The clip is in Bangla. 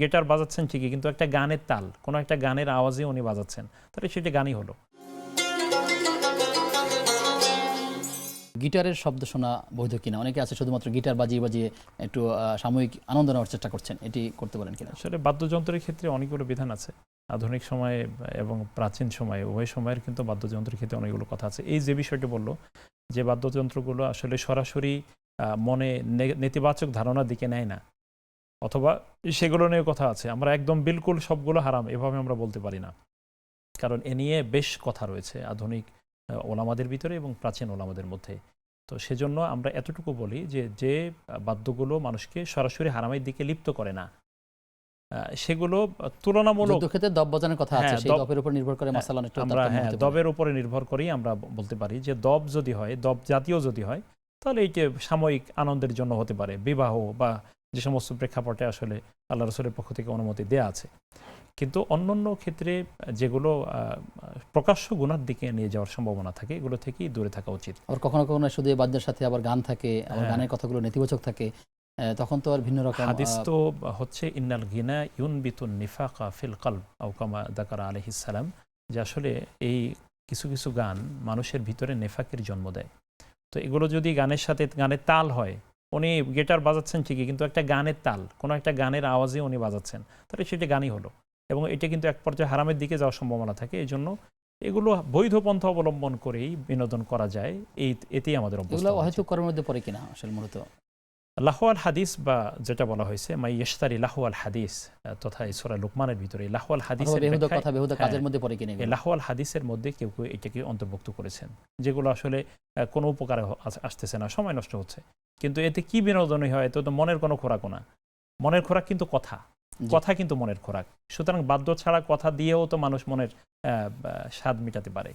গিটার বাজাচ্ছেন ঠিকই, কিন্তু একটা গানের তাল, কোনো একটা গানের আওয়াজে উনি বাজাচ্ছেন, তাহলে সেটা গানই হলো। গিটারের শব্দ শোনা বৈধ কিনা? অনেকে আছে শুধুমাত্র গিটার বাজিয়ে বাজিয়ে একটু সাময়িক আনন্দ নেওয়ার চেষ্টা করছেন, এটি করতে পারেন কিনা? আসলে বাদ্যযন্ত্রের ক্ষেত্রে অনেকগুলো বিধান আছে। আধুনিক সময়ে এবং প্রাচীন সময়ে উভয় সময়ের কিন্তু বাদ্যযন্ত্রের ক্ষেত্রে অনেকগুলো কথা আছে। এই যে বিষয়টি বলল যে বাদ্যযন্ত্রগুলো আসলে সরাসরি মনে নেতিবাচক ধারণার দিকে নেয় না, অথবা সেগুলো নিয়ে কথা আছে, আমরা একদম বিলকুল সবগুলো হারাম এভাবে আমরা বলতে পারি না, কারণ এ নিয়ে বেশ কথা রয়েছে আধুনিক ওলামাদের ভিতরে এবং প্রাচীন ওলামাদের মধ্যে। তো সেজন্য আমরা এতটুকু বলি যে যে বাদ্যগুলো মানুষকে সরাসরি হারামের দিকে লিপ্ত করে না, সেগুলো তুলনামূলক যুদ্ধক্ষেত্রে দব বাজানোর কথা আছে, হ্যাঁ, সেই দবের উপর নির্ভর করে মাসালা একটু আমরা দবের উপরে নির্ভর করেই আমরা বলতে পারি যে দব যদি হয়, দব জাতীয় যদি হয়, তাহলে এইটা সাময়িক আনন্দের জন্য হতে পারে, বিবাহ বা যে সমস্ত প্রেক্ষাপটে আসলে আল্লাহ রসুলের পক্ষ থেকে অনুমতি দেয়া আছে। কিন্তু অন্যান্য ক্ষেত্রে যেগুলো প্রকাশ্য গুনার দিকে নিয়ে যাওয়ার সম্ভাবনা থাকে, এগুলো থেকেই দূরে থাকা উচিত। আবার কখনো কখনো শুধু এই বাদ্যের সাথে আবার গান থাকে, আবার গানের কথাগুলো নেতিবাচক থাকে, তখন তো আর ভিন্ন রকম হাদিস তো হচ্ছে ইন্নাল গিনা ইউনবিতুন নিফাকা ফিল কলব আও কামা যাকারা আলাইহিস সালাম, যে আসলে এই কিছু কিছু গান মানুষের ভিতরে নেফাকের জন্ম দেয়। তো এগুলো যদি গানের সাথে, গানের তাল হয়, উনি গিটার বাজাচ্ছেন ঠিকই, কিন্তু একটা গানের তাল, কোনো একটা গানের আওয়াজে উনি বাজাচ্ছেন, তাহলে সেটা গানই হলো। এবং এটা কিন্তু এক পর্যায়ে হারামের দিকে যাওয়ার সম্ভাবনা থাকে। এই জন্য এগুলো বৈধ পন্থা অবলম্বন করেই বিনোদন করা যায়, এতেই আমাদের এগুলো অহেতুক করার মধ্যে পড়ে কিনা আসলে মূলত? লাহওয়াল হাদিস বা যেটা বলা হয়েছে মাই ইশতারি লাহওয়াল হাদিস, তথা সূরা লুকমানের ভিতরে লাহওয়াল হাদিসের বেহুদা কথা, বেহুদা কাজের মধ্যে পড়ে কিনা? এই লাহওয়াল হাদিসের মধ্যে কেউ কেউ এটাকে অন্তর্ভুক্ত করেছেন, যেগুলো আসলে কোনো উপকারে আসতেছে না, সময় নষ্ট হচ্ছে। কিন্তু এতে কি বিনোদনই হয়? এতে তো মনের কোনো খোরাকও না। মনের খোরাক কিন্তু কথা, কথা কিন্তু মনের খোরাক। সুতরাং বাদ্য ছাড়া কথা দিয়েও তো মানুষ মনের স্বাদ মেটাতে পারে।